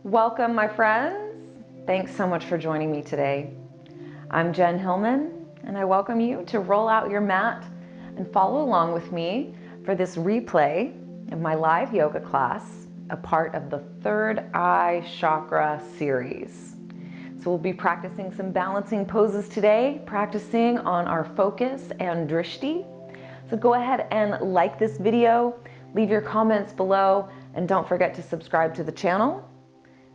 Welcome, my friends. Thanks so much for joining me today. I'm Jen Hilman, and I welcome you to roll out your mat and follow along with me for this replay of my live yoga class, a part of the Third Eye Chakra series. So we'll be practicing some balancing poses today, practicing on our focus and drishti. So go ahead and like this video, leave your comments below, and don't forget to subscribe to the channel.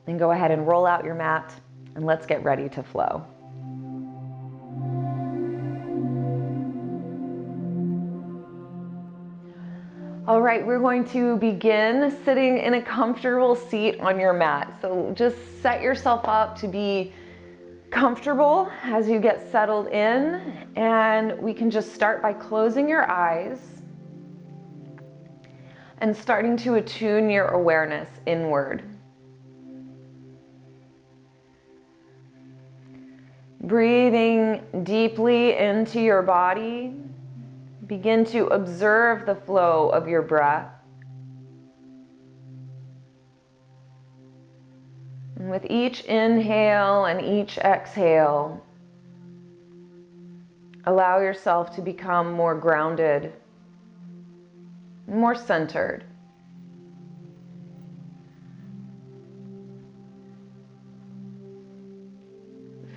Then go ahead and roll out your mat and let's get ready to flow. All right, we're going to begin sitting in a comfortable seat on your mat. So just set yourself up to be comfortable as you get settled in, and we can just start by closing your eyes and starting to attune your awareness inward. Breathing deeply into your body, begin to observe the flow of your breath. And with each inhale and each exhale, allow yourself to become more grounded, more centered.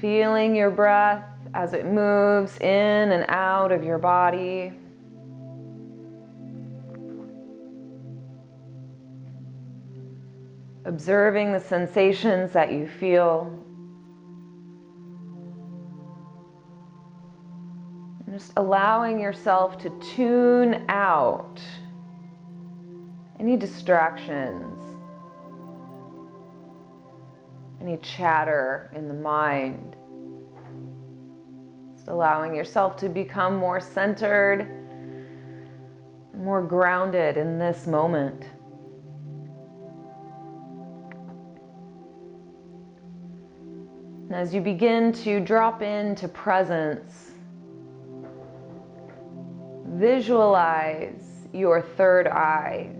Feeling your breath as it moves in and out of your body. Observing the sensations that you feel. And just allowing yourself to tune out any distractions, any chatter in the mind. Just allowing yourself to become more centered, more grounded in this moment. And as you begin to drop into presence, visualize your third eye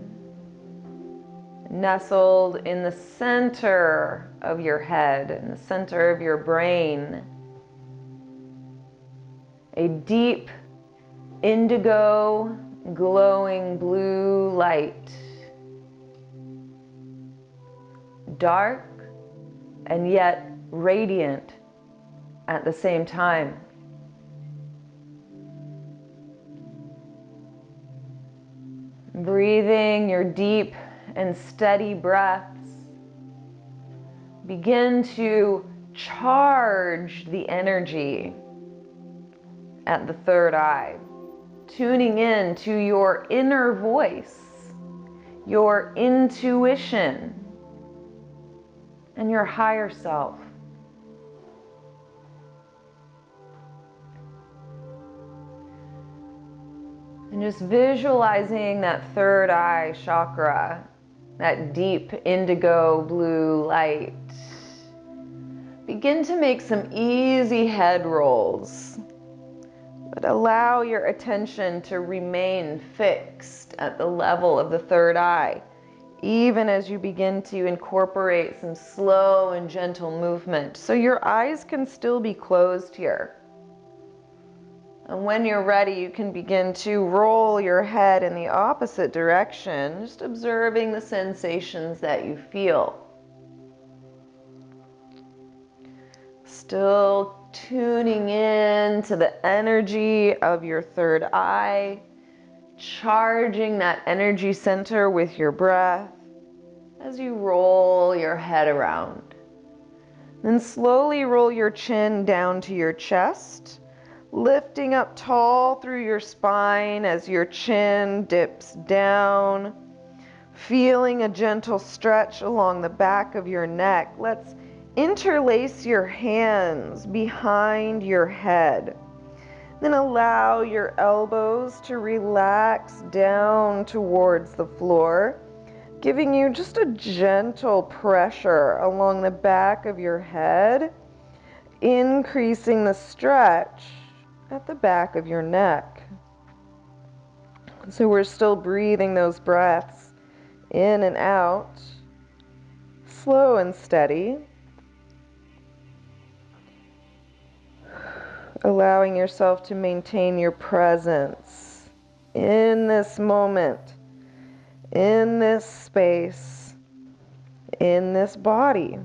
nestled in the center of your head, in the center of your brain. A deep indigo glowing blue light. Dark and yet radiant at the same time. Breathing your deep and steady breaths, begin to charge the energy at the third eye, tuning in to your inner voice, your intuition, and your higher self. And just visualizing that third eye chakra, that deep indigo blue light. Begin to make some easy head rolls, but allow your attention to remain fixed at the level of the third eye, even as you begin to incorporate some slow and gentle movement. So your eyes can still be closed here. And when you're ready, you can begin to roll your head in the opposite direction, just observing the sensations that you feel. Still tuning in to the energy of your third eye, charging that energy center with your breath as you roll your head around. Then slowly roll your chin down to your chest, lifting up tall through your spine as your chin dips down, feeling a gentle stretch along the back of your neck. Let's interlace your hands behind your head. Then allow your elbows to relax down towards the floor, giving you just a gentle pressure along the back of your head, increasing the stretch at the back of your neck. So we're still breathing those breaths in and out, slow and steady. Allowing yourself to maintain your presence in this moment, in this space, in this body.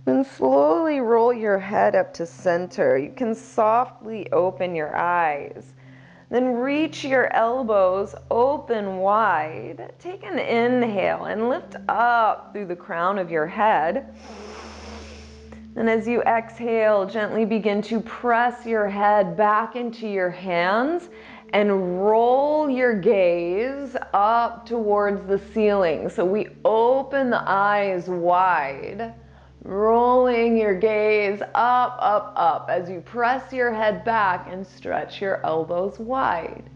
Then slowly roll your head up to center. You can softly open your eyes. Then reach your elbows open wide. Take an inhale and lift up through the crown of your head. And as you exhale, gently begin to press your head back into your hands and roll your gaze up towards the ceiling. So we open the eyes wide, rolling your gaze up, up, up as you press your head back and stretch your elbows wide.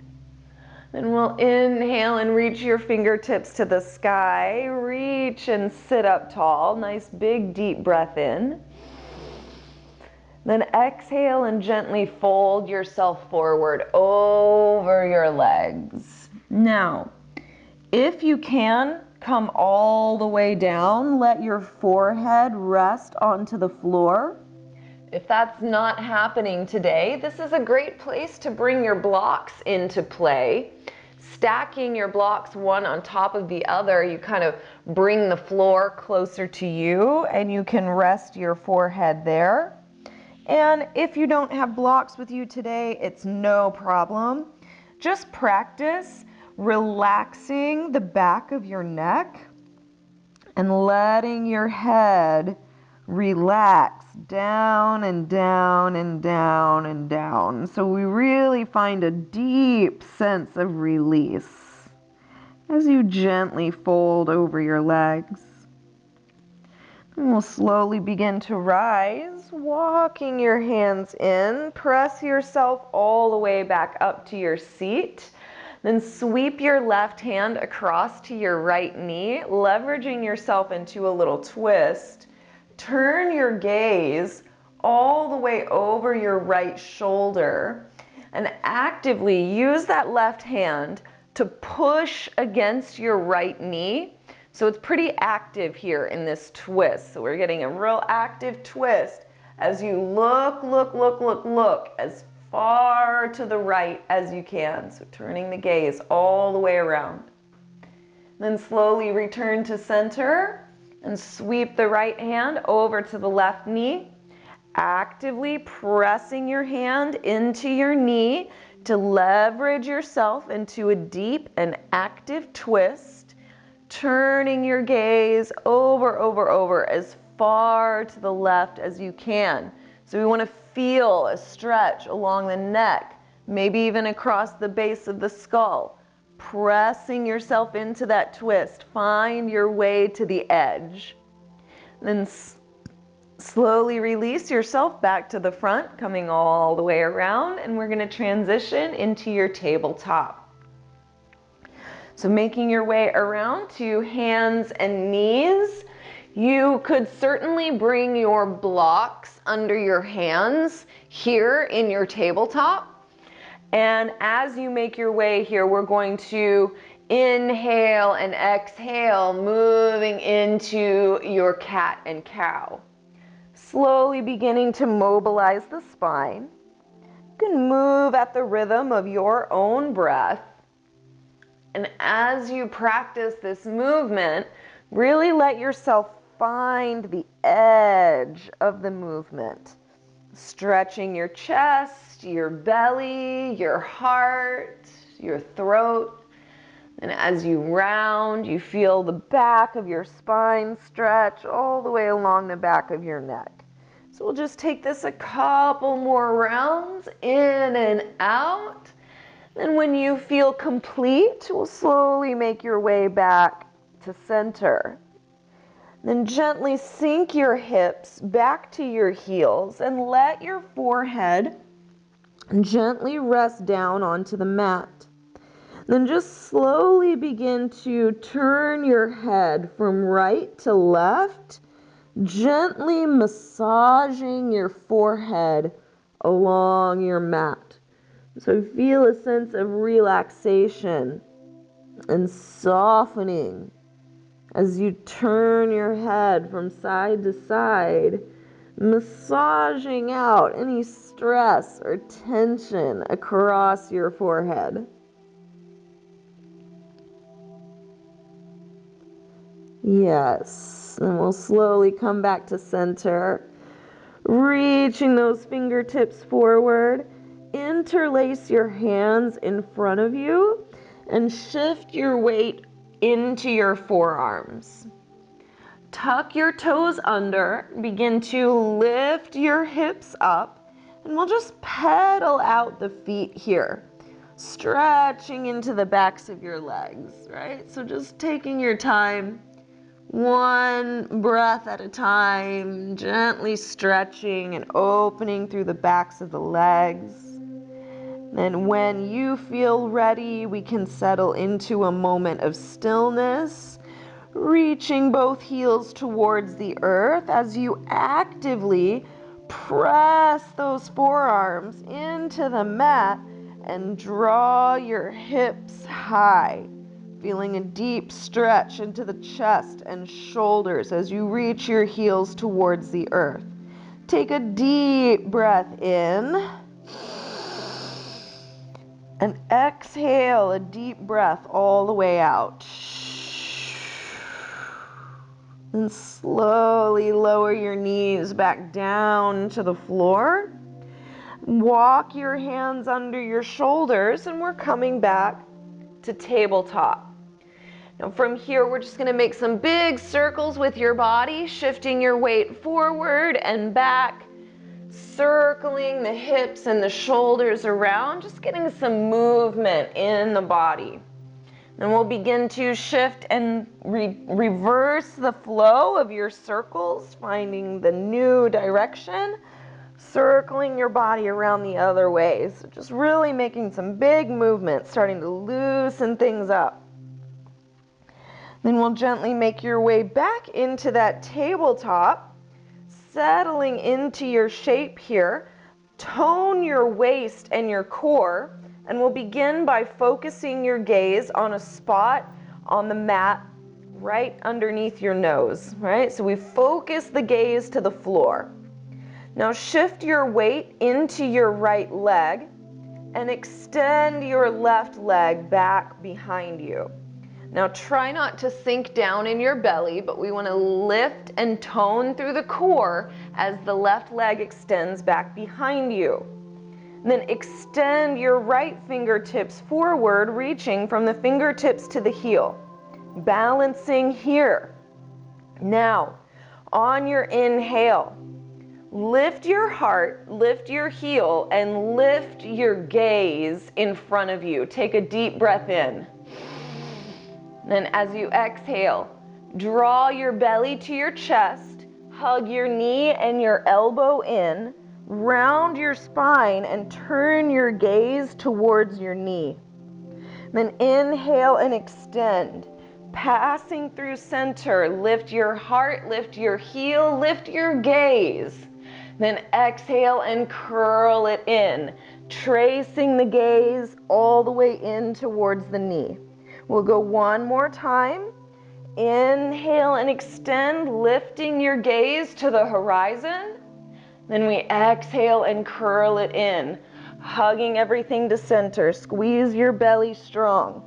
Then we'll inhale and reach your fingertips to the sky. Reach and sit up tall. Nice big deep breath in. Then exhale and gently fold yourself forward over your legs. Now, if you can, come all the way down. Let your forehead rest onto the floor. If that's not happening today, this is a great place to bring your blocks into play. Stacking your blocks one on top of the other, you kind of bring the floor closer to you and you can rest your forehead there. And if you don't have blocks with you today, it's no problem. Just practice relaxing the back of your neck and letting your head relax down and down and down and down. So we really find a deep sense of release as you gently fold over your legs. And we'll slowly begin to rise, walking your hands in. Press yourself all the way back up to your seat. Then sweep your left hand across to your right knee, leveraging yourself into a little twist. Turn your gaze all the way over your right shoulder and actively use that left hand to push against your right knee. So it's pretty active here in this twist. So we're getting a real active twist as you look as far to the right as you can. So turning the gaze all the way around. Then slowly return to center and sweep the right hand over to the left knee. Actively pressing your hand into your knee to leverage yourself into a deep and active twist. Turning your gaze over as far to the left as you can. So we want to feel a stretch along the neck, maybe even across the base of the skull. Pressing yourself into that twist. Find your way to the edge. Then slowly release yourself back to the front, coming all the way around, and we're going to transition into your tabletop. So making your way around to hands and knees. You could certainly bring your blocks under your hands here in your tabletop. And as you make your way here, we're going to inhale and exhale, moving into your cat and cow. Slowly beginning to mobilize the spine. You can move at the rhythm of your own breath. And as you practice this movement, really let yourself find the edge of the movement. Stretching your chest, your belly, your heart, your throat. And as you round, you feel the back of your spine stretch all the way along the back of your neck. So we'll just take this a couple more rounds, in and out. Then when you feel complete, we'll slowly make your way back to center. Then gently sink your hips back to your heels and let your forehead gently rest down onto the mat. Then just slowly begin to turn your head from right to left, gently massaging your forehead along your mat. So feel a sense of relaxation and softening as you turn your head from side to side, massaging out any stress or tension across your forehead. Yes, and we'll slowly come back to center, reaching those fingertips forward. Interlace your hands in front of you and shift your weight into your forearms. Tuck your toes under, begin to lift your hips up, and we'll just pedal out the feet here, stretching into the backs of your legs, right? So just taking your time, one breath at a time, gently stretching and opening through the backs of the legs. And when you feel ready, we can settle into a moment of stillness, reaching both heels towards the earth as you actively press those forearms into the mat and draw your hips high, feeling a deep stretch into the chest and shoulders as you reach your heels towards the earth. Take a deep breath in and exhale a deep breath all the way out. And slowly lower your knees back down to the floor. Walk your hands under your shoulders, and we're coming back to tabletop. Now from here, we're just going to make some big circles with your body, shifting your weight forward and back, circling the hips and the shoulders around, just getting some movement in the body. Then we'll begin to shift and reverse the flow of your circles, finding the new direction, circling your body around the other way. So just really making some big movements, starting to loosen things up. Then we'll gently make your way back into that tabletop, settling into your shape here. Tone your waist and your core, and we'll begin by focusing your gaze on a spot on the mat right underneath your nose, right? So we focus the gaze to the floor. Now shift your weight into your right leg and extend your left leg back behind you. Now try not to sink down in your belly, but we want to lift and tone through the core as the left leg extends back behind you. And then extend your right fingertips forward, reaching from the fingertips to the heel. Balancing here. Now, on your inhale, lift your heart, lift your heel, and lift your gaze in front of you. Take a deep breath in. Then as you exhale, draw your belly to your chest, hug your knee and your elbow in, round your spine and turn your gaze towards your knee. Then inhale and extend, passing through center, lift your heart, lift your heel, lift your gaze. Then exhale and curl it in, tracing the gaze all the way in towards the knee. We'll go one more time. Inhale and extend, lifting your gaze to the horizon. Then we exhale and curl it in, hugging everything to center. Squeeze your belly strong.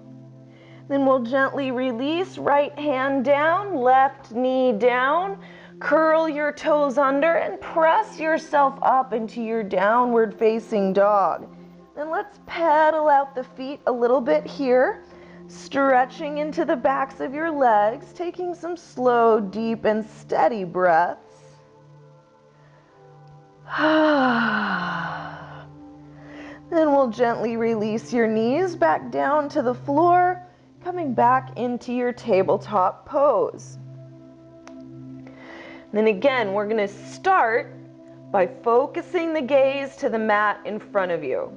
Then we'll gently release, right hand down, left knee down. Curl your toes under and press yourself up into your downward facing dog. Then let's pedal out the feet a little bit here. Stretching into the backs of your legs, taking some slow, deep, and steady breaths. Then we'll gently release your knees back down to the floor, coming back into your tabletop pose. Then again, we're going to start by focusing the gaze to the mat in front of you.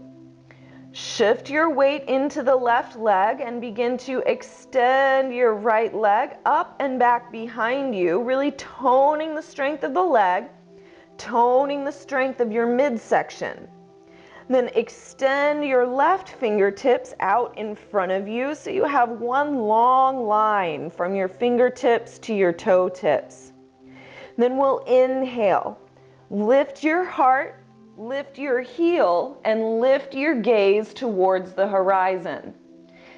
Shift your weight into the left leg and begin to extend your right leg up and back behind you, really toning the strength of the leg, toning the strength of your midsection. Then extend your left fingertips out in front of you so you have one long line from your fingertips to your toe tips. Then we'll inhale. Lift your heart, lift your heel, and lift your gaze towards the horizon.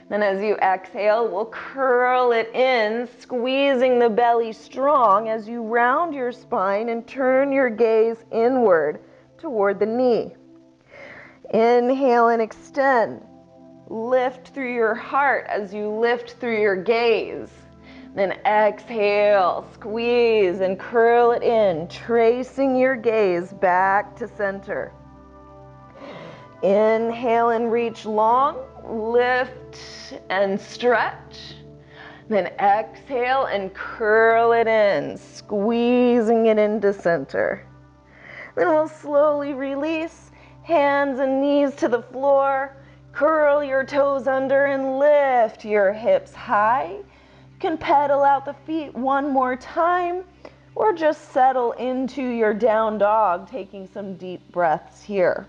Then as you exhale, we'll curl it in, squeezing the belly strong as you round your spine and turn your gaze inward toward the knee. Inhale and extend. Lift through your heart as you lift through your gaze. Then exhale, squeeze and curl it in, tracing your gaze back to center. Inhale and reach long, lift and stretch. Then exhale and curl it in, squeezing it into center. Then we'll slowly release, hands and knees to the floor. Curl your toes under and lift your hips high. You can pedal out the feet one more time or just settle into your down dog, taking some deep breaths here.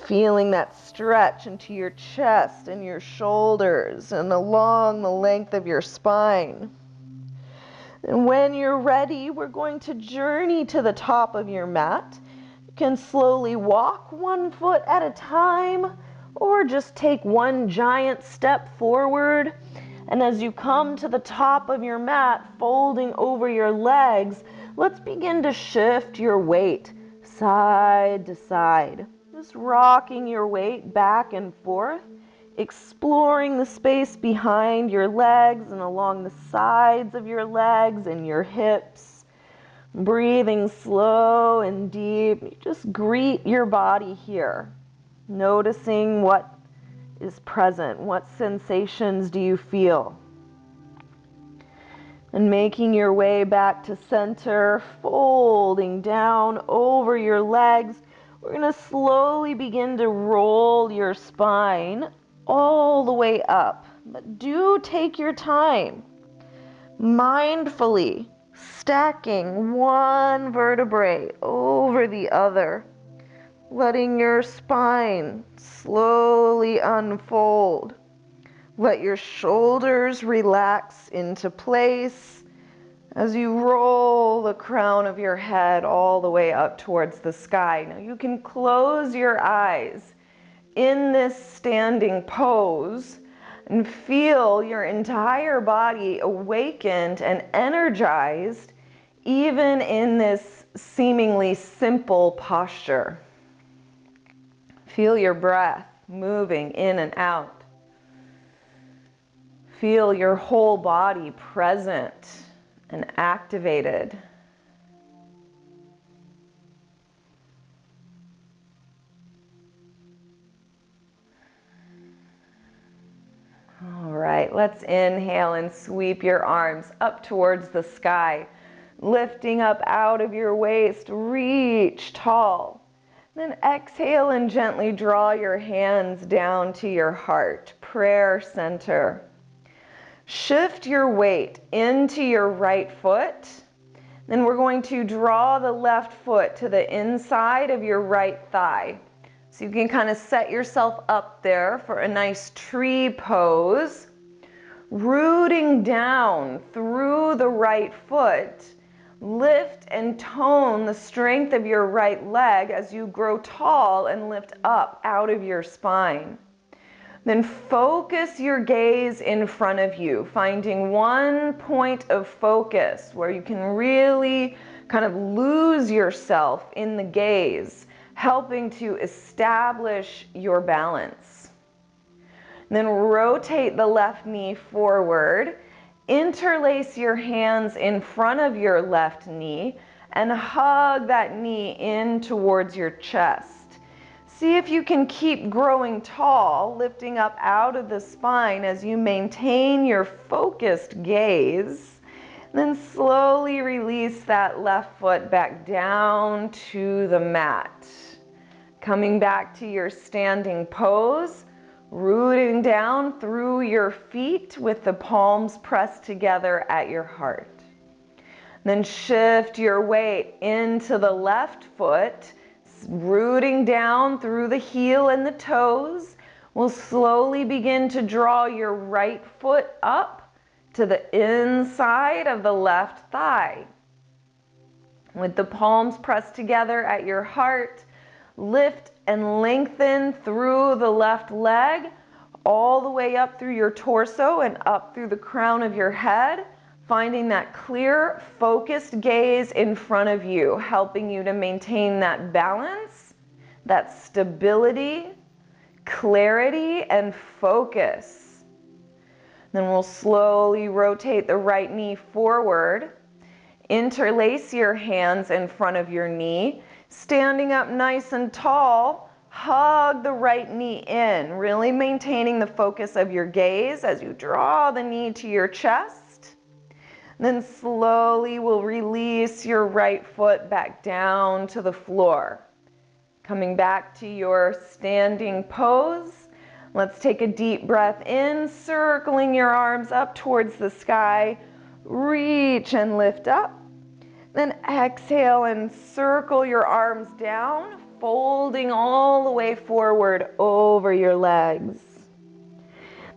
Feeling that stretch into your chest and your shoulders and along the length of your spine. And when you're ready, we're going to journey to the top of your mat. You can slowly walk one foot at a time or just take one giant step forward. And as you come to the top of your mat, folding over your legs, let's begin to shift your weight side to side. Just rocking your weight back and forth, exploring the space behind your legs and along the sides of your legs and your hips. Breathing slow and deep. Just greet your body here. Noticing what is present. What sensations do you feel? And making your way back to center, folding down over your legs. We're going to slowly begin to roll your spine all the way up. But do take your time, mindfully stacking one vertebrae over the other, letting your spine slowly unfold. Let your shoulders relax into place as you roll the crown of your head all the way up towards the sky. Now you can close your eyes in this standing pose and feel your entire body awakened and energized, even in this seemingly simple posture. Feel your breath moving in and out. Feel your whole body present and activated. All right, let's inhale and sweep your arms up towards the sky, lifting up out of your waist, reach tall. Then exhale and gently draw your hands down to your heart, prayer center. Shift your weight into your right foot. Then we're going to draw the left foot to the inside of your right thigh. So you can kind of set yourself up there for a nice tree pose. Rooting down through the right foot, lift and tone the strength of your right leg as you grow tall and lift up out of your spine. Then focus your gaze in front of you, finding one point of focus where you can really kind of lose yourself in the gaze, helping to establish your balance. Then rotate the left knee forward, interlace your hands in front of your left knee, and hug that knee in towards your chest. See if you can keep growing tall, lifting up out of the spine as you maintain your focused gaze. Then slowly release that left foot back down to the mat. Coming back to your standing pose, rooting down through your feet with the palms pressed together at your heart. Then shift your weight into the left foot, Rooting down through the heel and the toes, we'll slowly begin to draw your right foot up to the inside of the left thigh. With the palms pressed together at your heart, lift and lengthen through the left leg, all the way up through your torso and up through the crown of your head, finding that clear, focused gaze in front of you, helping you to maintain that balance, that stability, clarity, and focus. Then we'll slowly rotate the right knee forward. Interlace your hands in front of your knee, standing up nice and tall. Hug the right knee in, really maintaining the focus of your gaze as you draw the knee to your chest. Then slowly we'll release your right foot back down to the floor. Coming back to your standing pose, let's take a deep breath in, circling your arms up towards the sky. Reach and lift up. Then exhale and circle your arms down, folding all the way forward over your legs.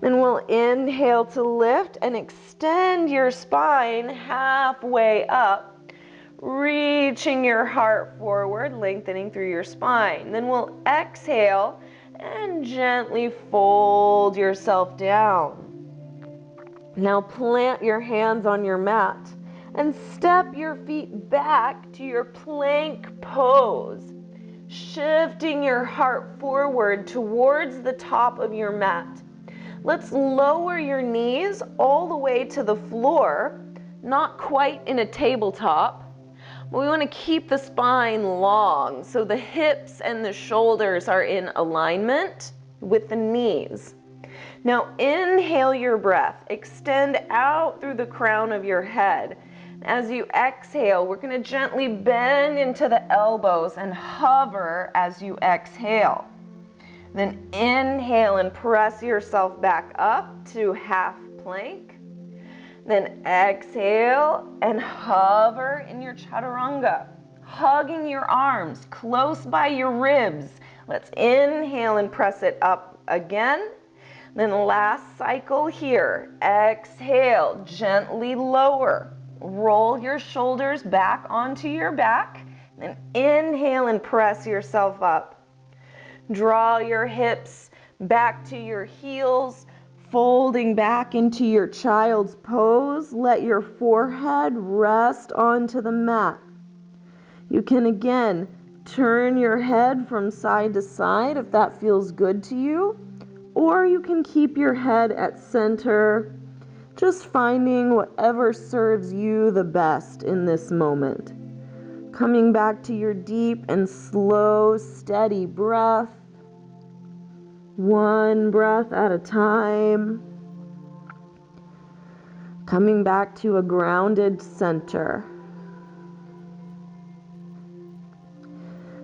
Then we'll inhale to lift and extend your spine halfway up, reaching your heart forward, lengthening through your spine. Then we'll exhale and gently fold yourself down. Now plant your hands on your mat and step your feet back to your plank pose, shifting your heart forward towards the top of your mat. Let's lower your knees all the way to the floor, not quite in a tabletop, but we want to keep the spine long so the hips and the shoulders are in alignment with the knees. Now inhale your breath, extend out through the crown of your head. As you exhale, we're going to gently bend into the elbows and hover as you exhale. Then inhale and press yourself back up to half plank. Then exhale and hover in your chaturanga, hugging your arms close by your ribs. Let's inhale and press it up again. Then last cycle here, exhale, gently lower. Roll your shoulders back onto your back. Then inhale and press yourself up. Draw your hips back to your heels, folding back into your child's pose. Let your forehead rest onto the mat. You can again turn your head from side to side if that feels good to you, or you can keep your head at center, just finding whatever serves you the best in this moment. Coming back to your deep and slow, steady breath, one breath at a time. Coming back to a grounded center.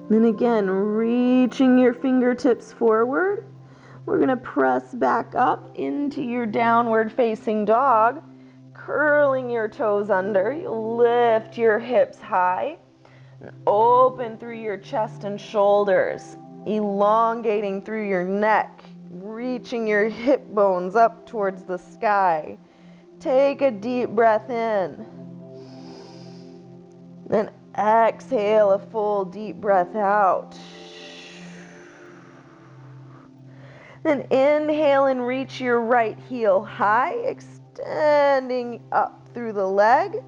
Then again, reaching your fingertips forward. We're going to press back up into your downward facing dog, curling your toes under. You'll lift your hips high, and open through your chest and shoulders, elongating through your neck, reaching your hip bones up towards the sky. Take a deep breath in. Then exhale a full deep breath out. Then inhale and reach your right heel high, extending up through the leg.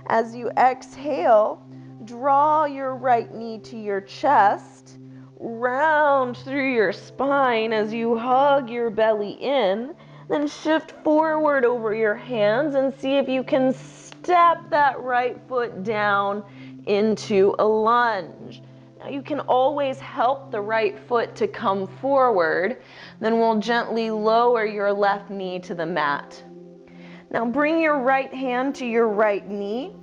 As you exhale, draw your right knee to your chest, round through your spine as you hug your belly in, then shift forward over your hands and see if you can step that right foot down into a lunge. Now you can always help the right foot to come forward. Then we'll gently lower your left knee to the mat. Now bring your right hand to your right knee.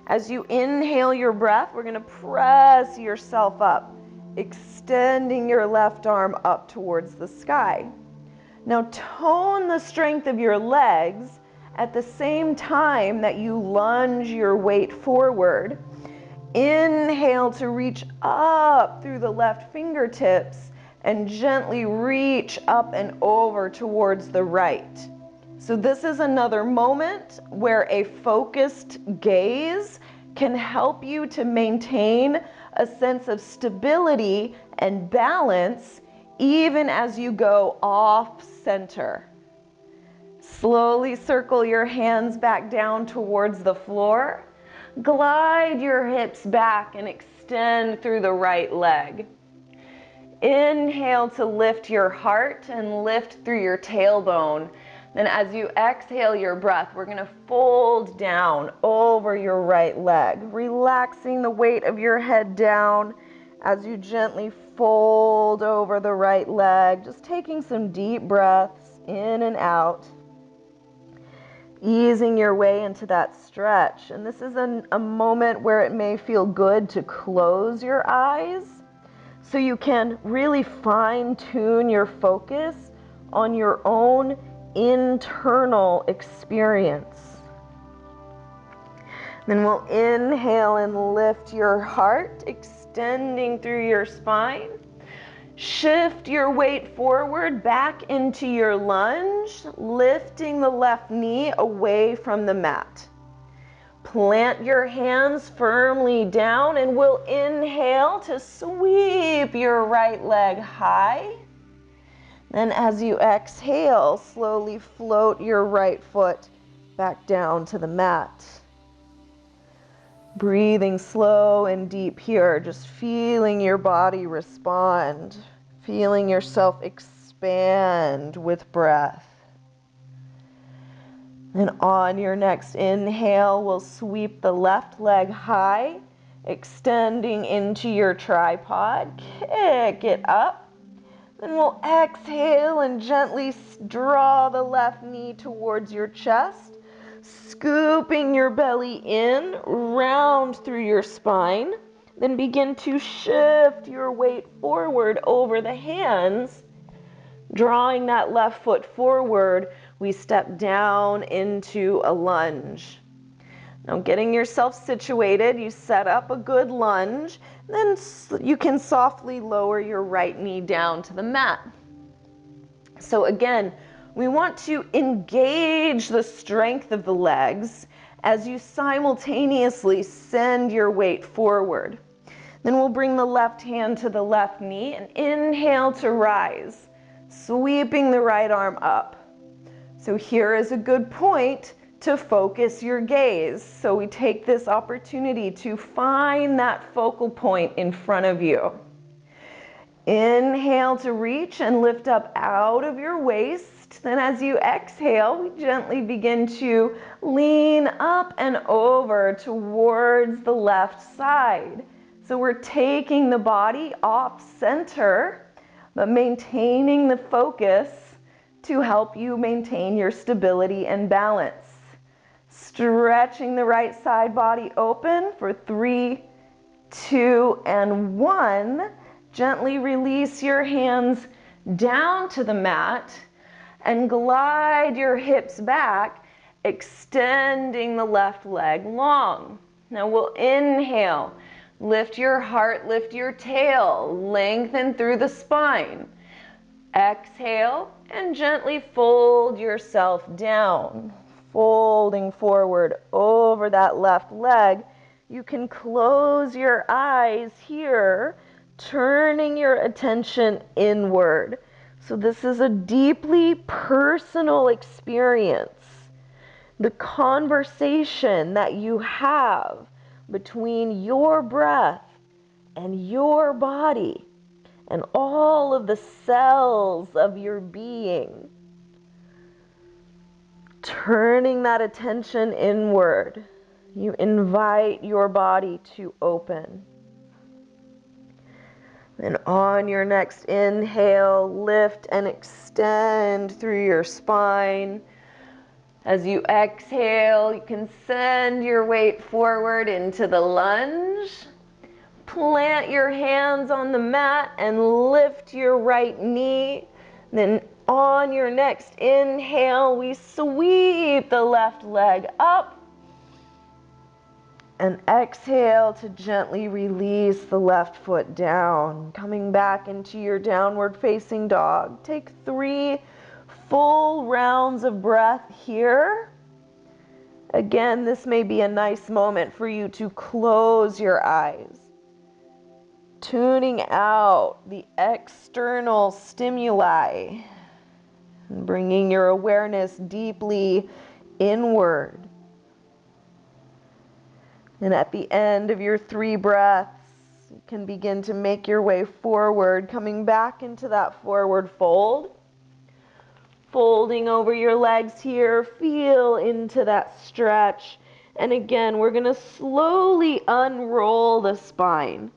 As you inhale your breath, we're going to press yourself up, extending your left arm up towards the sky. Now tone the strength of your legs at the same time that you lunge your weight forward. inhale to reach up through the left fingertips and gently reach up and over towards the right. So this is another moment where a focused gaze can help you to maintain a sense of stability and balance even as you go off center. Slowly circle your hands back down towards the floor. Glide your hips back and extend through the right leg. Inhale to lift your heart and lift through your tailbone. Then as you exhale your breath, we're going to fold down over your right leg, relaxing the weight of your head down as you gently fold over the right leg, just taking some deep breaths in and out, easing your way into that stretch. And this is a moment where it may feel good to close your eyes so you can really fine-tune your focus on your own internal experience. Then we'll inhale and lift your heart, extending through your spine. Shift your weight forward back into your lunge, lifting the left knee away from the mat. Plant your hands firmly down and we'll inhale to sweep your right leg high. Then as you exhale, slowly float your right foot back down to the mat. Breathing slow and deep here, just feeling your body respond, feeling yourself expand with breath. And on your next inhale, we'll sweep the left leg high, extending into your tripod. Kick it up. Then we'll exhale and gently draw the left knee towards your chest, scooping your belly in, round through your spine. Then begin to shift your weight forward over the hands. Drawing that left foot forward, we step down into a lunge. Now getting yourself situated, you set up a good lunge, then you can softly lower your right knee down to the mat. So again, we want to engage the strength of the legs as you simultaneously send your weight forward. Then we'll bring the left hand to the left knee and inhale to rise, sweeping the right arm up. So here is a good point to focus your gaze. So we take this opportunity to find that focal point in front of you. Inhale to reach and lift up out of your waist. Then as you exhale, we gently begin to lean up and over towards the left side. So we're taking the body off center, but maintaining the focus to help you maintain your stability and balance. Stretching the right side body open for 3, 2, and 1. Gently release your hands down to the mat and glide your hips back, extending the left leg long. Now we'll inhale, lift your heart, lift your tail, lengthen through the spine. Exhale and gently fold yourself down. Folding forward over that left leg. You can close your eyes here, turning your attention inward. So this is a deeply personal experience. The conversation that you have between your breath and your body and all of the cells of your being. Turning that attention inward, you invite your body to open. Then on your next inhale, lift and extend through your spine. As you exhale, you can send your weight forward into the lunge. Plant your hands on the mat and lift your right knee. Then on your next inhale, we sweep the left leg up And exhale to gently release the left foot down, coming back into your downward facing dog. Take 3 full rounds of breath here. Again, this may be a nice moment for you to close your eyes, tuning out the external stimuli, and bringing your awareness deeply inward. And at the end of your 3 breaths, you can begin to make your way forward, coming back into that forward fold. Folding over your legs here, feel into that stretch. And again, we're going to slowly unroll the spine.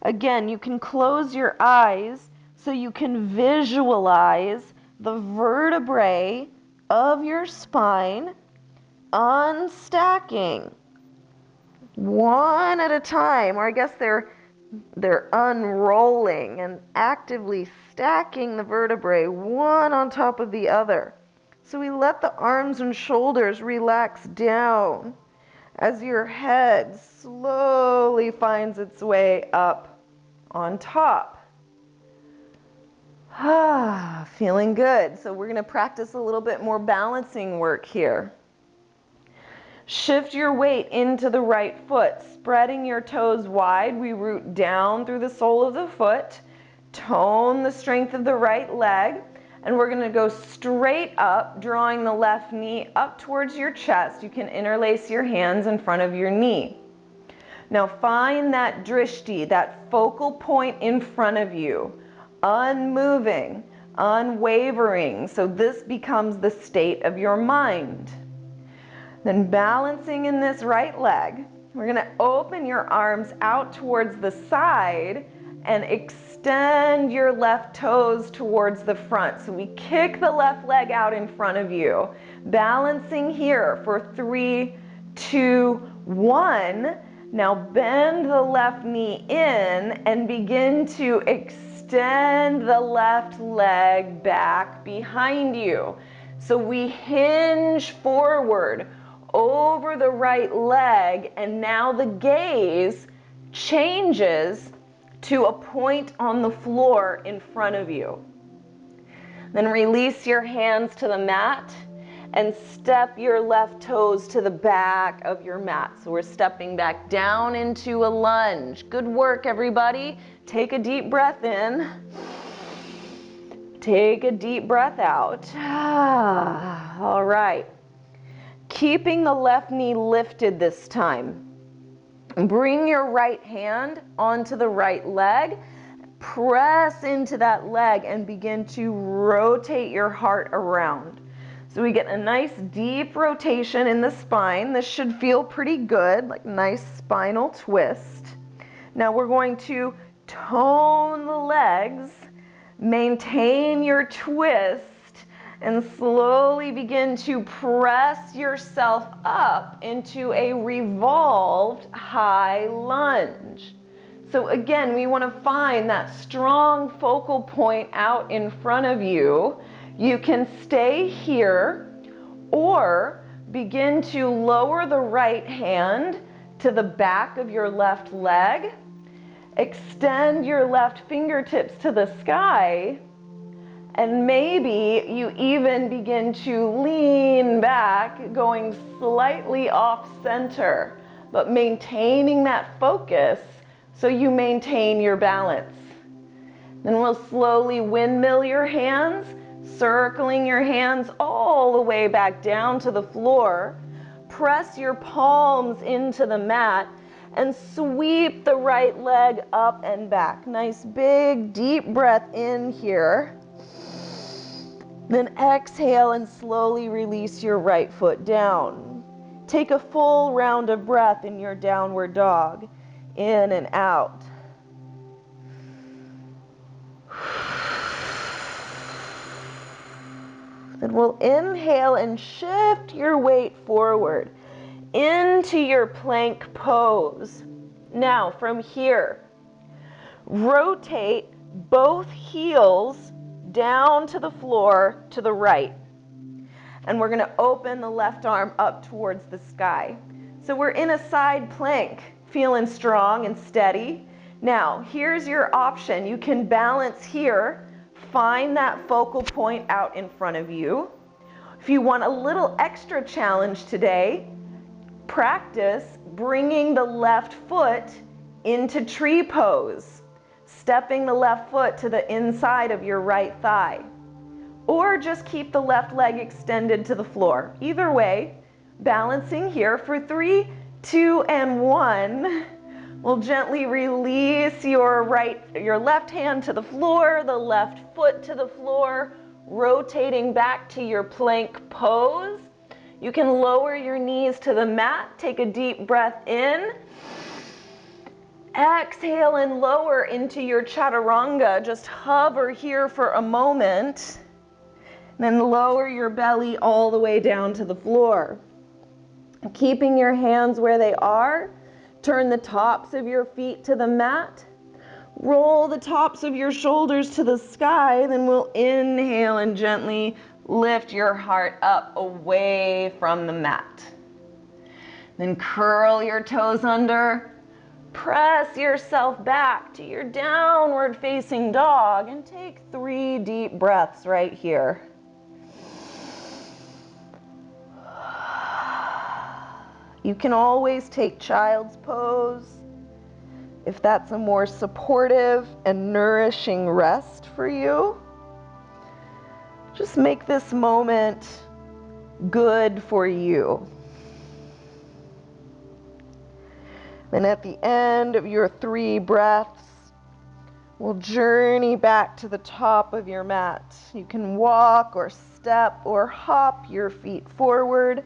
Again, you can close your eyes so you can visualize the vertebrae of your spine unstacking. One at a time, or I guess they're unrolling and actively stacking the vertebrae one on top of the other. So we let the arms and shoulders relax down as your head slowly finds its way up on top. Feeling good. So we're going to practice a little bit more balancing work here. Shift your weight into the right foot, spreading your toes wide. We root down through the sole of the foot, tone the strength of the right leg, and we're going to go straight up, drawing the left knee up towards your chest. You can interlace your hands in front of your knee. Now find that drishti, that focal point in front of you, unmoving, unwavering. So this becomes the state of your mind. Then balancing in this right leg, we're going to open your arms out towards the side and extend your left toes towards the front. So we kick the left leg out in front of you. Balancing here for 3, 2, 1. Now bend the left knee in and begin to extend the left leg back behind you. So we hinge forward over the right leg, and now the gaze changes to a point on the floor in front of you. Then release your hands to the mat and step your left toes to the back of your mat. So we're stepping back down into a lunge. Good work, everybody. Take a deep breath in. Take a deep breath out. All right. Keeping the left knee lifted this time. Bring your right hand onto the right leg. Press into that leg and begin to rotate your heart around. So we get a nice deep rotation in the spine. This should feel pretty good, like nice spinal twist. Now we're going to tone the legs, maintain your twist, and slowly begin to press yourself up into a revolved high lunge. So again, we want to find that strong focal point out in front of you. You can stay here or begin to lower the right hand to the back of your left leg. Extend your left fingertips to the sky. And maybe you even begin to lean back, going slightly off center, but maintaining that focus so you maintain your balance. Then we'll slowly windmill your hands, circling your hands all the way back down to the floor. Press your palms into the mat and sweep the right leg up and back. Nice big deep breath in here. Then exhale and slowly release your right foot down. Take a full round of breath in your downward dog, in and out. Then we'll inhale and shift your weight forward into your plank pose. Now from here, rotate both heels down to the floor to the right. And we're going to open the left arm up towards the sky. So we're in a side plank, feeling strong and steady. Now, here's your option. You can balance here, find that focal point out in front of you. If you want a little extra challenge today, practice bringing the left foot into tree pose, stepping the left foot to the inside of your right thigh. Or just keep the left leg extended to the floor. Either way, balancing here for 3, 2, and 1. We'll gently release your left hand to the floor, the left foot to the floor, rotating back to your plank pose. You can lower your knees to the mat, take a deep breath in. Exhale and lower into your chaturanga. Just hover here for a moment. Then lower your belly all the way down to the floor. Keeping your hands where they are, turn the tops of your feet to the mat. Roll the tops of your shoulders to the sky. Then we'll inhale and gently lift your heart up away from the mat. Then curl your toes under. Press yourself back to your downward facing dog and take 3 deep breaths right here. You can always take child's pose if that's a more supportive and nourishing rest for you. Just make this moment good for you. Then at the end of your 3 breaths, we'll journey back to the top of your mat. You can walk or step or hop your feet forward,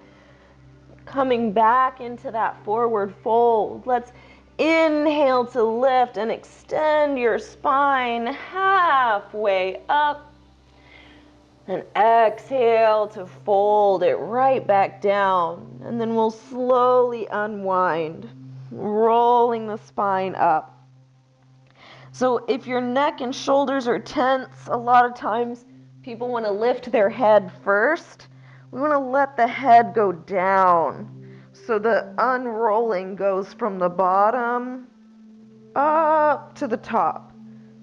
coming back into that forward fold. Let's inhale to lift and extend your spine halfway up. And exhale to fold it right back down. And then we'll slowly unwind, rolling the spine up. So if your neck and shoulders are tense, a lot of times people want to lift their head first. We want to let the head go down. So the unrolling goes from the bottom up to the top.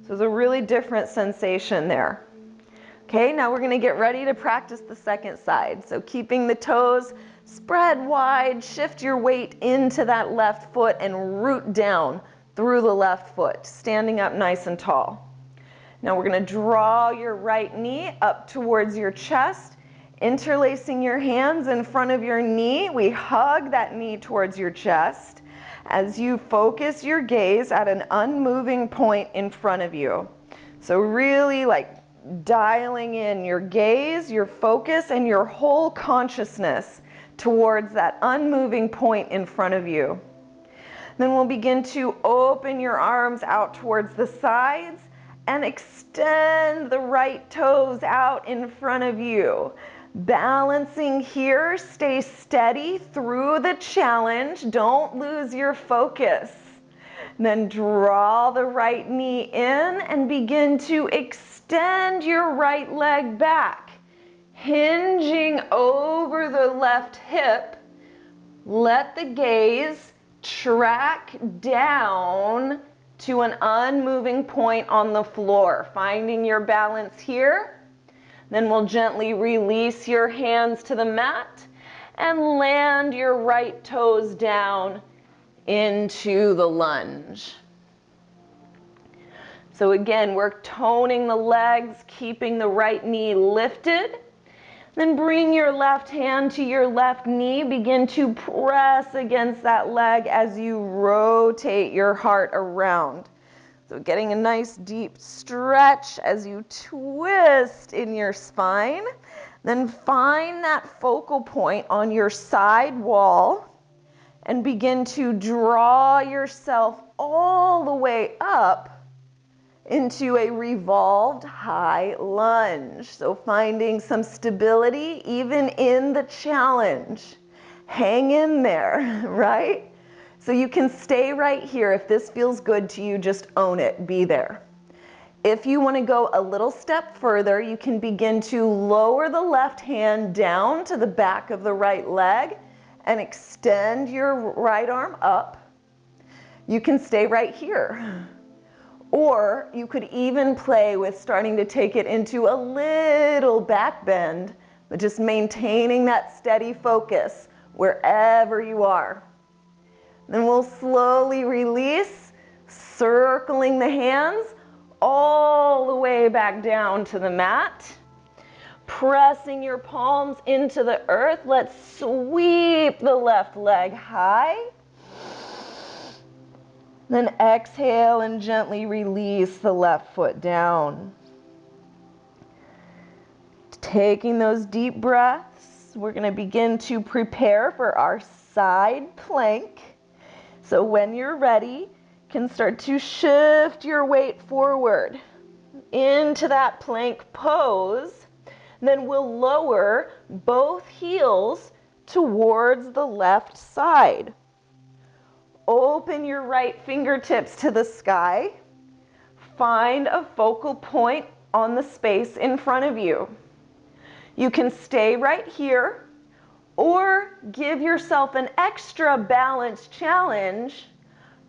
So there's a really different sensation there. Okay, now we're going to get ready to practice the second side. So keeping the toes spread wide, shift your weight into that left foot and root down through the left foot, standing up nice and tall. Now we're going to draw your right knee up towards your chest, interlacing your hands in front of your knee. We hug that knee towards your chest as you focus your gaze at an unmoving point in front of you. So really like dialing in your gaze, your focus, and your whole consciousness towards that unmoving point in front of you. Then we'll begin to open your arms out towards the sides and extend the right toes out in front of you. Balancing here, stay steady through the challenge. Don't lose your focus. Then draw the right knee in and begin to extend your right leg back, hinging over the left hip. Let the gaze track down to an unmoving point on the floor, finding your balance here. Then we'll gently release your hands to the mat and land your right toes down into the lunge. So again, we're toning the legs, keeping the right knee lifted. Then bring your left hand to your left knee. Begin to press against that leg as you rotate your heart around. So getting a nice deep stretch as you twist in your spine. Then find that focal point on your side wall and begin to draw yourself all the way up into a revolved high lunge. So finding some stability even in the challenge. Hang in there, right? So you can stay right here. If this feels good to you, just own it, be there. If you want to go a little step further, you can begin to lower the left hand down to the back of the right leg and extend your right arm up. You can stay right here. Or you could even play with starting to take it into a little back bend, but just maintaining that steady focus wherever you are. Then we'll slowly release, circling the hands all the way back down to the mat. Pressing your palms into the earth, let's sweep the left leg high. Then exhale and gently release the left foot down. Taking those deep breaths, we're going to begin to prepare for our side plank. So when you're ready, you can start to shift your weight forward into that plank pose. Then we'll lower both heels towards the left side. Open your right fingertips to the sky. Find a focal point on the space in front of you. You can stay right here or give yourself an extra balance challenge,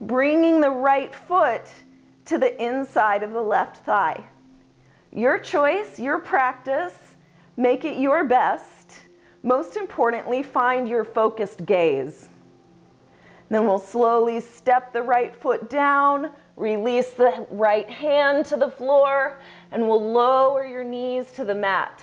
bringing the right foot to the inside of the left thigh. Your choice, your practice, make it your best. Most importantly, find your focused gaze. Then we'll slowly step the right foot down, release the right hand to the floor, and we'll lower your knees to the mat.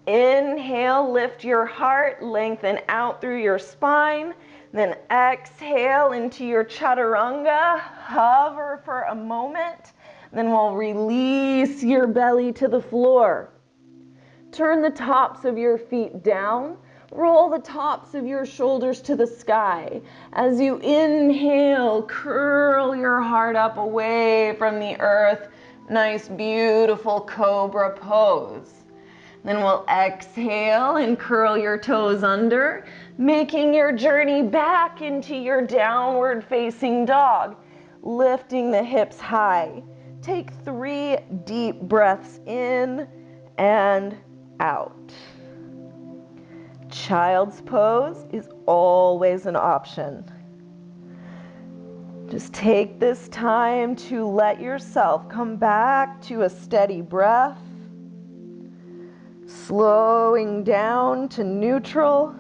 Inhale, lift your heart, lengthen out through your spine. Then exhale into your chaturanga, hover for a moment. Then we'll release your belly to the floor. Turn the tops of your feet down. Roll the tops of your shoulders to the sky. As you inhale, curl your heart up away from the earth. Nice, beautiful cobra pose. Then we'll exhale and curl your toes under, making your journey back into your downward facing dog, lifting the hips high. Take 3 deep breaths in and out. Child's pose is always an option. Just take this time to let yourself come back to a steady breath, slowing down to neutral.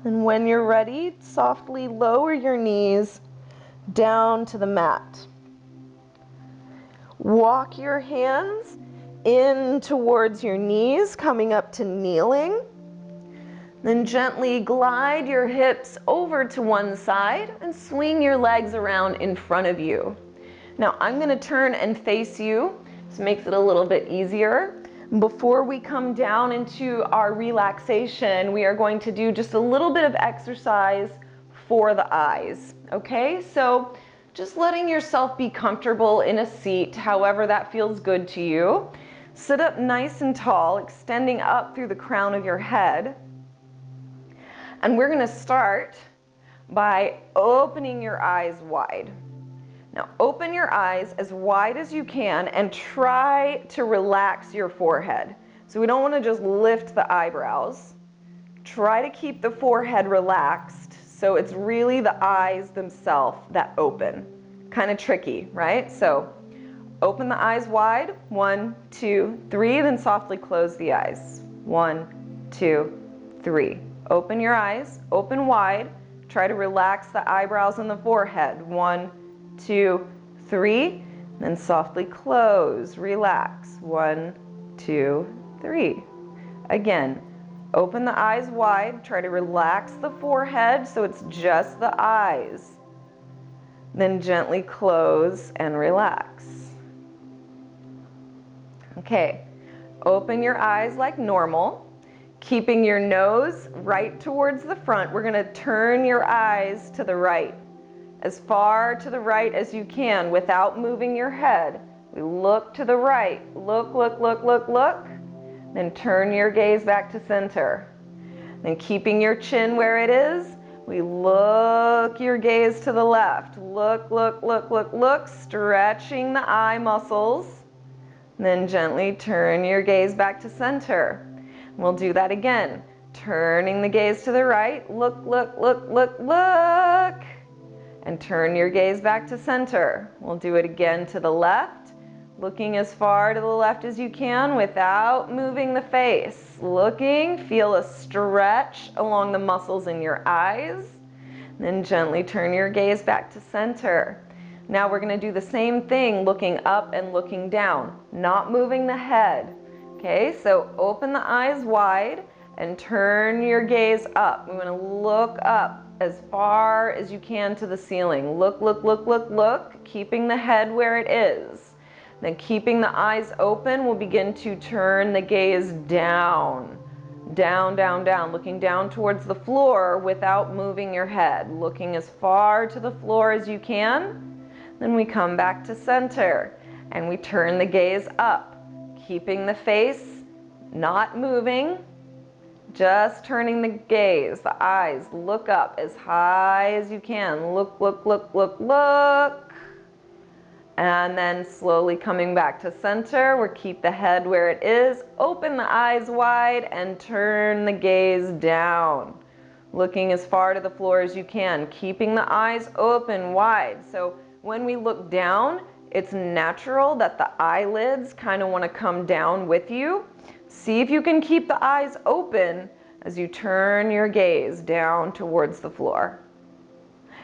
And when you're ready, softly lower your knees down to the mat. Walk your hands in towards your knees, coming up to kneeling. Then gently glide your hips over to one side and swing your legs around in front of you. Now I'm going to turn and face you. This makes it a little bit easier. Before we come down into our relaxation, we are going to do just a little bit of exercise for the eyes. Okay, so just letting yourself be comfortable in a seat, however that feels good to you. Sit up nice and tall, extending up through the crown of your head. And we're going to start by opening your eyes wide. Now open your eyes as wide as you can and try to relax your forehead. So we don't want to just lift the eyebrows. Try to keep the forehead relaxed so it's really the eyes themselves that open. Kind of tricky, right? So open the eyes wide. 1, 2, 3, then softly close the eyes. 1, 2, 3. Open your eyes, open wide. Try to relax the eyebrows and the forehead. 1, 2, 3, then softly close, relax. 1, 2, 3. Again, open the eyes wide, try to relax the forehead so it's just the eyes. Then gently close and relax. Okay, open your eyes like normal, keeping your nose right towards the front. We're going to turn your eyes to the right. As far to the right as you can without moving your head. We look to the right. Look, look, look, look, look. Then turn your gaze back to center. Then keeping your chin where it is, We look your gaze to the left. Look, look, look, look, look, stretching the eye muscles. Then gently turn your gaze back to center. We'll do that again. Turning the gaze to the right. Look, look, look, look, look. And turn your gaze back to center. We'll do it again to the left. Looking as far to the left as you can without moving the face. Looking, feel a stretch along the muscles in your eyes. Then gently turn your gaze back to center. Now we're going to do the same thing, looking up and looking down, not moving the head. Okay, so open the eyes wide and turn your gaze up. We want to look up as far as you can to the ceiling. Look, look, look, look, look, keeping the head where it is. Then keeping the eyes open, we'll begin to turn the gaze down. Down, down, down, looking down towards the floor without moving your head. Looking as far to the floor as you can. Then we come back to center and we turn the gaze up, keeping the face not moving, just turning the gaze, the eyes, look up as high as you can. Look, look, look, look, look. And then slowly coming back to center, we'll keep the head where it is, open the eyes wide and turn the gaze down. Looking as far to the floor as you can, keeping the eyes open wide. So when we look down, it's natural that the eyelids kind of want to come down with you. See if you can keep the eyes open as you turn your gaze down towards the floor.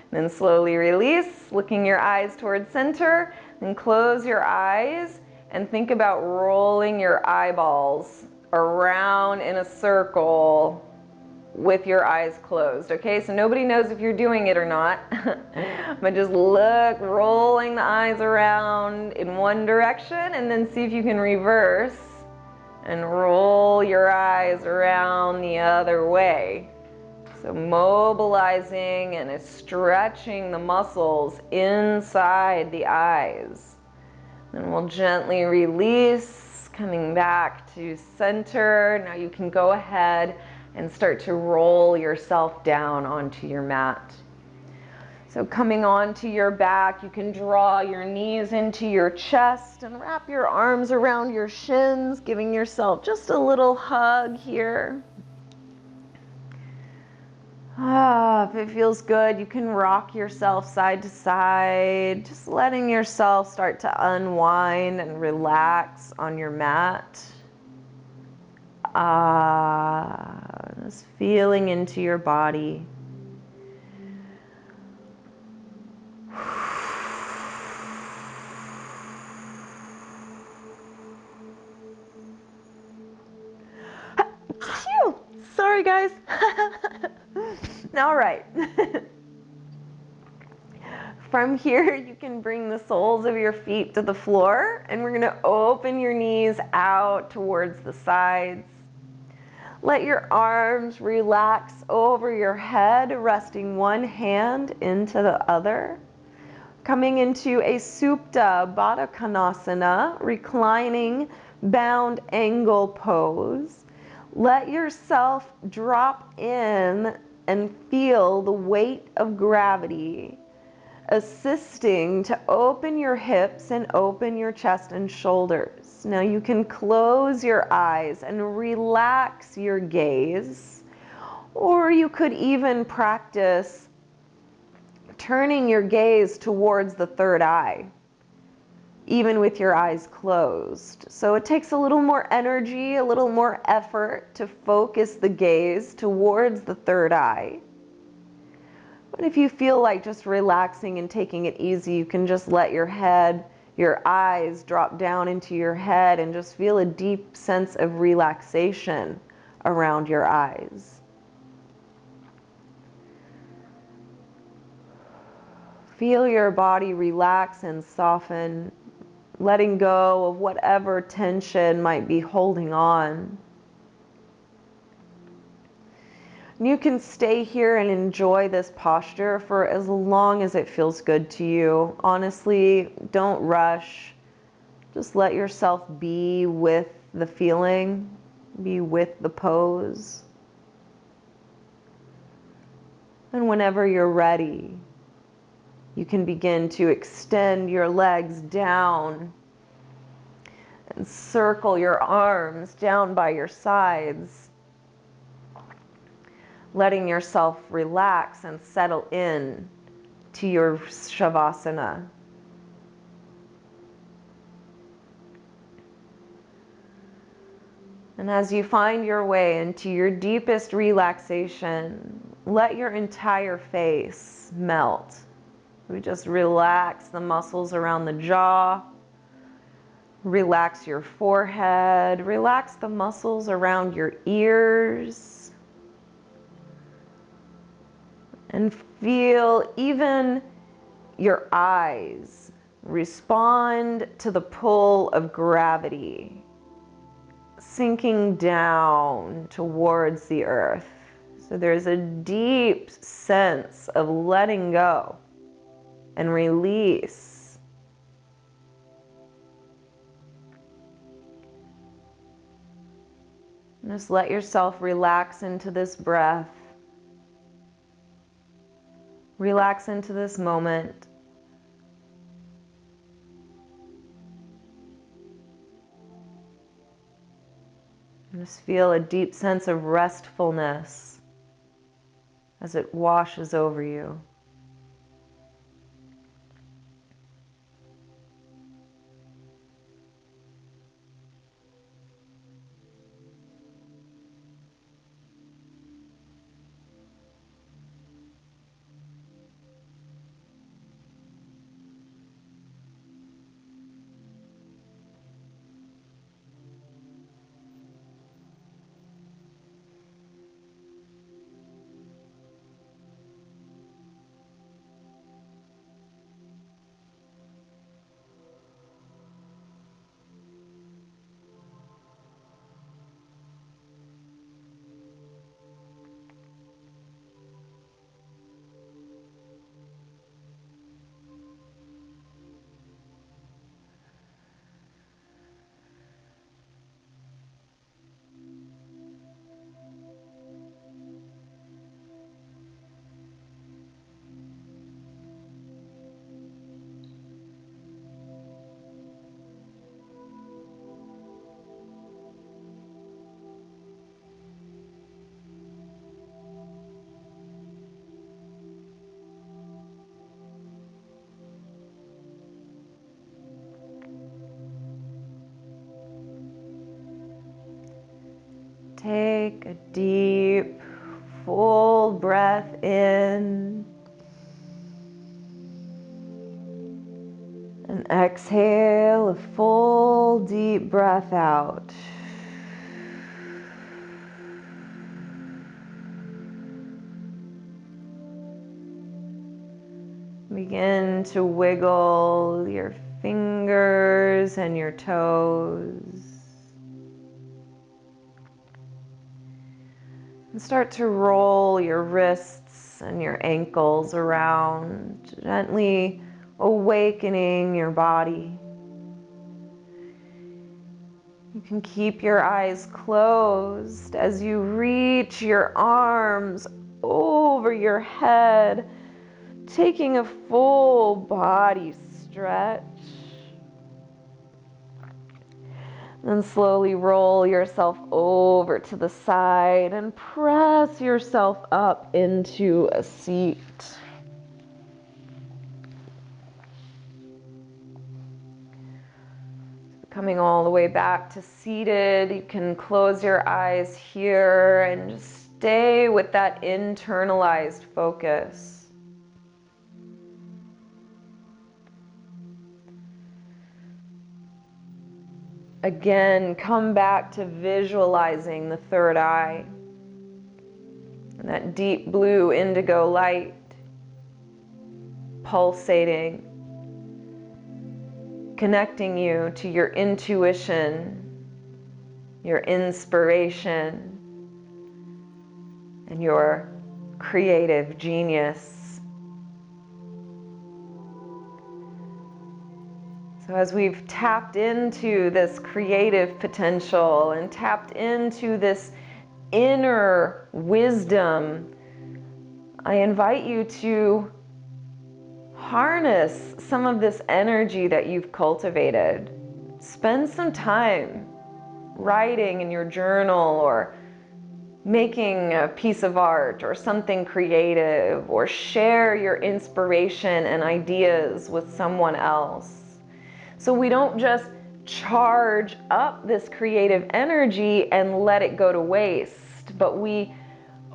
Then slowly release, looking your eyes towards center, then close your eyes and think about rolling your eyeballs around in a circle with your eyes closed. Okay, so nobody knows if you're doing it or not, but just look, rolling the eyes around in one direction and then see if you can reverse and roll your eyes around the other way. So mobilizing and stretching the muscles inside the eyes. Then we'll gently release, coming back to center. Now you can go ahead and start to roll yourself down onto your mat. So coming onto your back, you can draw your knees into your chest and wrap your arms around your shins, giving yourself just a little hug here. If it feels good, you can rock yourself side to side, just letting yourself start to unwind and relax on your mat. Just feeling into your body. Sorry guys. All right. From here, you can bring the soles of your feet to the floor, and we're going to open your knees out towards the sides. Let your arms relax over your head, resting one hand into the other. Coming into a Supta Baddha Konasana, reclining bound angle pose. Let yourself drop in and feel the weight of gravity assisting to open your hips and open your chest and shoulders. Now you can close your eyes and relax your gaze, or you could even practice turning your gaze towards the third eye, even with your eyes closed. So it takes a little more energy, a little more effort to focus the gaze towards the third eye. But if you feel like just relaxing and taking it easy, you can just let your head, your eyes drop down into your head and just feel a deep sense of relaxation around your eyes. Feel your body relax and soften, letting go of whatever tension might be holding on. You can stay here and enjoy this posture for as long as it feels good to you. Honestly, don't rush. Just let yourself be with the feeling, be with the pose. And whenever you're ready, you can begin to extend your legs down and circle your arms down by your sides, letting yourself relax and settle in to your Shavasana. And as you find your way into your deepest relaxation, let your entire face melt. We just relax the muscles around the jaw, relax your forehead, relax the muscles around your ears, and feel even your eyes respond to the pull of gravity, sinking down towards the earth. So there's a deep sense of letting go and release. Just let yourself relax into this breath. Relax into this moment. Just feel a deep sense of restfulness as it washes over you. Take a deep, full breath in and exhale a full, deep breath out. Begin to wiggle your fingers and your toes. And start to roll your wrists and your ankles around, gently awakening your body. You can keep your eyes closed as you reach your arms over your head, taking a full body stretch. Then slowly roll yourself over to the side and press yourself up into a seat. Coming all the way back to seated, you can close your eyes here and just stay with that internalized focus. Again, come back to visualizing the third eye and that deep blue indigo light pulsating, connecting you to your intuition, your inspiration, and your creative genius. So as we've tapped into this creative potential and tapped into this inner wisdom I invite you to harness some of this energy that you've cultivated. Spend some time writing in your journal or making a piece of art or something creative, or share your inspiration and ideas with someone else. So we don't just charge up this creative energy and let it go to waste, but we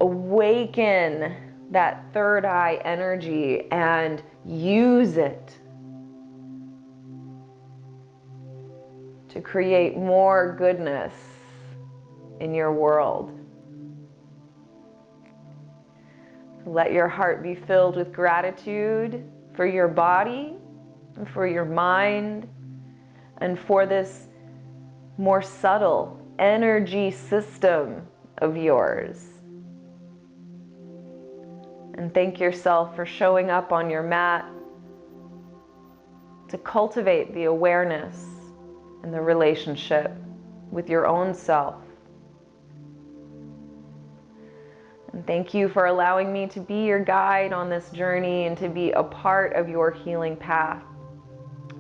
awaken that third eye energy and use it to create more goodness in your world. Let your heart be filled with gratitude for your body, and for your mind, and for this more subtle energy system of yours. And thank yourself for showing up on your mat to cultivate the awareness and the relationship with your own self. And thank you for allowing me to be your guide on this journey and to be a part of your healing path.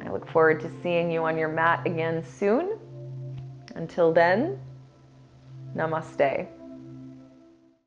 I look forward to seeing you on your mat again soon. Until then, namaste.